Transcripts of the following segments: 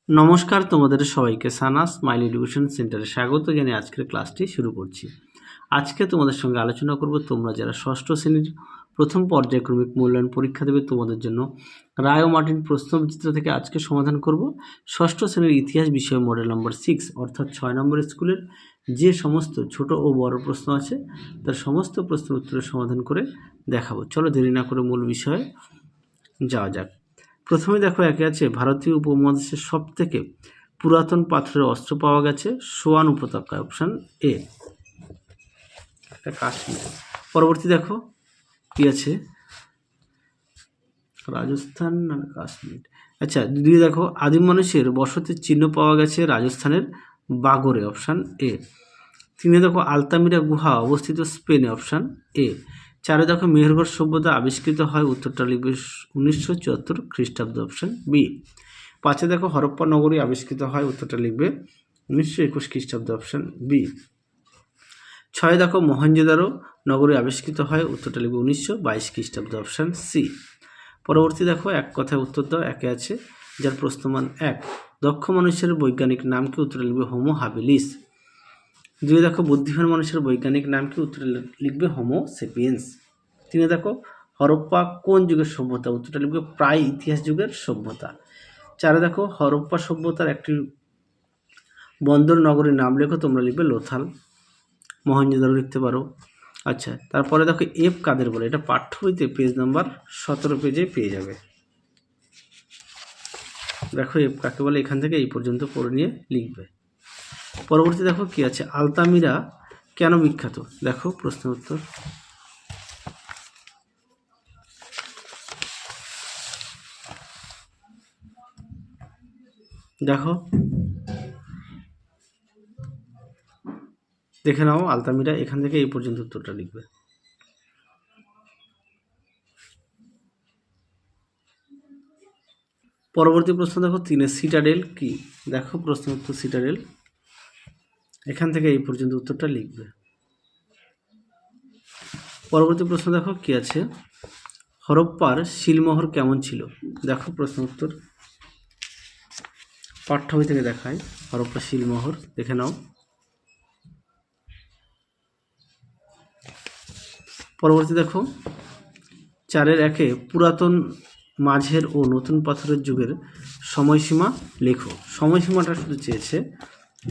নমস্কার, তোমাদের সবাইকে সানা স্মাইল এডুকেশন সেন্টারে স্বাগত জানিয়ে আজকের ক্লাসটি শুরু করছি। আজকে তোমাদের সঙ্গে আলোচনা করব তোমরা যারা ষষ্ঠ শ্রেণীর প্রথম পর্যায়ক্রমিক মূল্যায়ন পরীক্ষা দেবে তোমাদের জন্য রায় ও মার্টিন প্রশ্নবিচিত্র থেকে আজকে সমাধান করব ষষ্ঠ শ্রেণীর ইতিহাস বিষয় মডেল নম্বর 6 অর্থাৎ 6 নম্বর স্কুলের যে সমস্ত ছোট ও বড় প্রশ্ন আছে তার সমস্ত প্রশ্নের উত্তরের সমাধান করে দেখাবো। চলো দেরি না করে মূল বিষয়ে যাওয়া যাক। প্রথমে দেখো একে আছে ভারতীয় উপমহাদেশের সব থেকে পুরাতন পাথরের অস্ত্র পাওয়া গেছে সোয়ান উপত্যকায়, অপশান এ, এটা কাশ্মীর। পরবর্তী দেখো কি আছে, রাজস্থান না কাশ্মীর। আচ্ছা, দুই দেখো আদিম মানুষের বসতির চিহ্ন পাওয়া গেছে রাজস্থানের বাগরে, অপশান এ। তিনে দেখো আলতামিরা গুহা অবস্থিত স্পেনে, অপশান এ। চারে দেখো মেহেরগড় সভ্যতা আবিষ্কৃত হয়, উত্তরটা লিখবে 1974 খ্রিস্টাব্দ, অপশান বি। পাঁচে দেখো হরপ্পা নগরী আবিষ্কৃত হয়, উত্তরটা লিখবে 1921 খ্রিস্টাব্দ, অপশান বি। ছয় দেখো মহেঞ্জোদারো নগরী আবিষ্কৃত হয়, উত্তরটা লিখবে 1922 খ্রিস্টাব্দ, অপশান সি। পরবর্তী দেখো এক কথায় উত্তর দাও, একে আছে যার প্রশ্নমান 1 দক্ষ মানুষের বৈজ্ঞানিক নাম কি, উত্তরে লিখবে হোমো হাবিলিস। দুই দেখো বুদ্ধিমান মানুষের বৈজ্ঞানিক নাম কি, উত্তরে লিখবে হোমো সেপিয়েন্স। তিনে দেখো হরপ্পা কোন যুগের সভ্যতা, উত্তরটা লিখবে প্রায় ইতিহাস যুগের সভ্যতা। চারে দেখো হরপ্পা সভ্যতার একটি বন্দর নগরীর নাম লেখো, তোমরা লিখবে লোথাল। মহেঞ্জোদারো লিখতে পারো। আচ্ছা, তারপরে দেখো এফ কাদের বলে, এটা পাঠ্য বইতে পেজ নাম্বার 17 পেজে পেয়ে যাবে। দেখো এফ কাকে বলে, এখান থেকে এই পর্যন্ত পড়ে নিয়ে লিখবে। পরবর্তী দেখো কি আছে, আলতামিরা কেন বিখ্যাত, দেখো প্রশ্ন উত্তর। দেখো দেখে নাও আলতামিরা, এখান থেকে এই পর্যন্ত উত্তরটা লিখবে। পরবর্তী প্রশ্ন দেখো তিনে সিটাডেল কি, দেখো প্রশ্ন উত্তর সিটাডেল, এখান থেকে এই পর্যন্ত উত্তরটা লিখবে। পরবর্তী প্রশ্ন দেখো কি আছে, হরপ্পার শিলমোহর কেমন ছিল, দেখো প্রশ্ন উত্তর। পাঠ্য বই থেকে দেখায় হরপ্পা শিলমোহর, দেখে নাও। পরবর্তী দেখো চারের একে পুরাতন মাঝের ও নতুন পাথরের যুগের সময়সীমা লেখো, সময়সীমাটা শুধু চেয়েছে,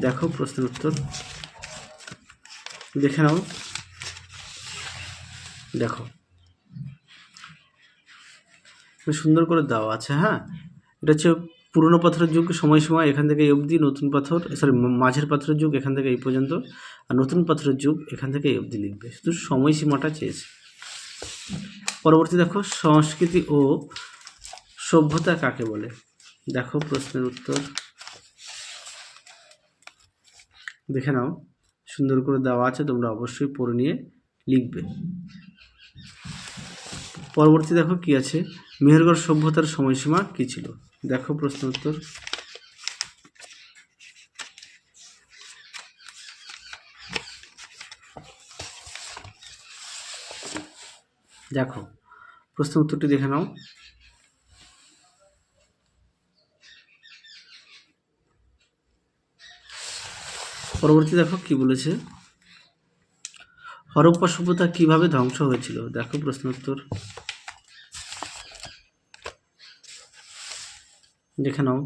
দেখো প্রশ্নের উত্তর, দেখে নাও। দেখো সুন্দর করে দেওয়া আছে, হ্যাঁ, এটা হচ্ছে পুরনো পাথরের যুগ সময়সীমা এখান থেকে এই অবধি, নতুন পাথর মাঝের পাথরের যুগ এখান থেকে এই পর্যন্ত, আর নতুন পাথরের যুগ এখান থেকে এই অবধি লিখবে, শুধু সময়সীমাটা চেয়েছে। পরবর্তী দেখো সংস্কৃতি ও সভ্যতা কাকে বলে, দেখো প্রশ্নের উত্তর, দেখে নাও, সুন্দর করে দেওয়া আছে, তোমরা অবশ্যই পড়ে নিয়ে লিখবে। পরবর্তী দেখো কি আছে, মেহেরগড় সভ্যতার সময়সীমা কি ছিল, দেখো প্রশ্ন উত্তর। দেখো প্রশ্ন উত্তরটি দেখে নাও। পরবর্তী দেখো কি বলেছে, হরপ্পা সভ্যতা কিভাবে ধ্বংস হয়েছিল, দেখো প্রশ্ন উত্তর, দেখে নাও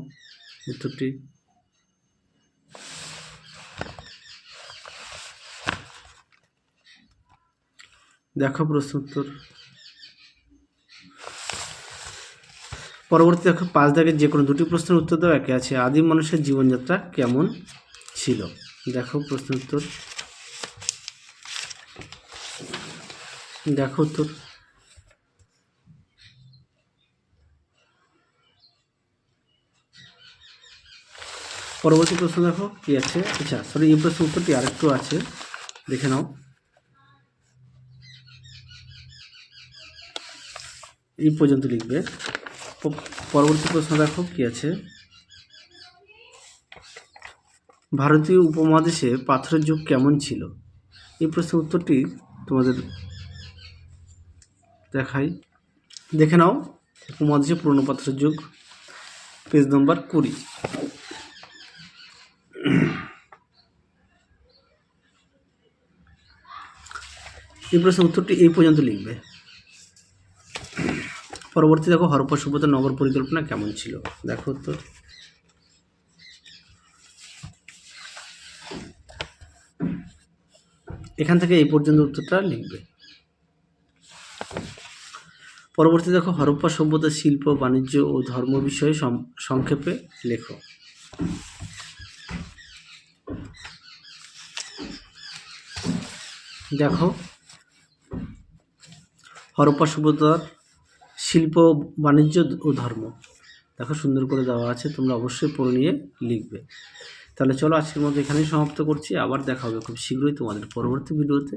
উত্তরটি। দেখো প্রশ্ন উত্তর। পরবর্তী দেখো 5 দাগের যে কোনো দুটি প্রশ্নের উত্তর দাও, একে আছে আদিম মানুষের জীবনযাত্রা কেমন ছিল, দেখো প্রশ্ন উত্তর, দেখো উত্তর। পরবর্তী প্রশ্ন দেখো কি আছে, আচ্ছা সরি, এই প্রশ্ন উত্তরটি আরেকটু আছে, দেখে নাও। এই পর্যন্ত লিখবে। পরবর্তী প্রশ্ন দেখো কি আছে, ভারতীয় উপমহাদেশে পাথরের যুগ কেমন ছিল, এই প্রশ্নের উত্তরটি তোমাদের দেখাই, দেখে নাও। উপমহাদেশে পুরনো পাথরের যুগ, পেজ নম্বর 20। এই প্রশ্নের উত্তরটি এই পর্যন্ত লিখবে। পরবর্তী দেখো, হরপ্পা সভ্যতার নগর পরিকল্পনা কেমন ছিল? দেখো উত্তর। এখান থেকে এই পর্যন্ত উত্তরটা লিখবে। পরবর্তী দেখো, হরপ্পা সভ্যতার শিল্প, বাণিজ্য ও ধর্ম বিষয়ে সংক্ষেপে লেখো। দেখো, হরপ্পা সভ্যতার শিল্প, বাণিজ্য ও ধর্ম দেখো সুন্দর করে দেওয়া আছে, তোমরা অবশ্যই পড়ে নিয়ে লিখবে। তাহলে চলো আজকের মতো এখানেই সমাপ্ত করছি। আবার দেখা হবে খুব শীঘ্রই তোমাদের পরবর্তী ভিডিওতে।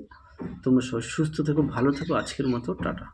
তোমরা সবাই সুস্থ থেকো, ভালো থেকো। আজকের মতো টাটা।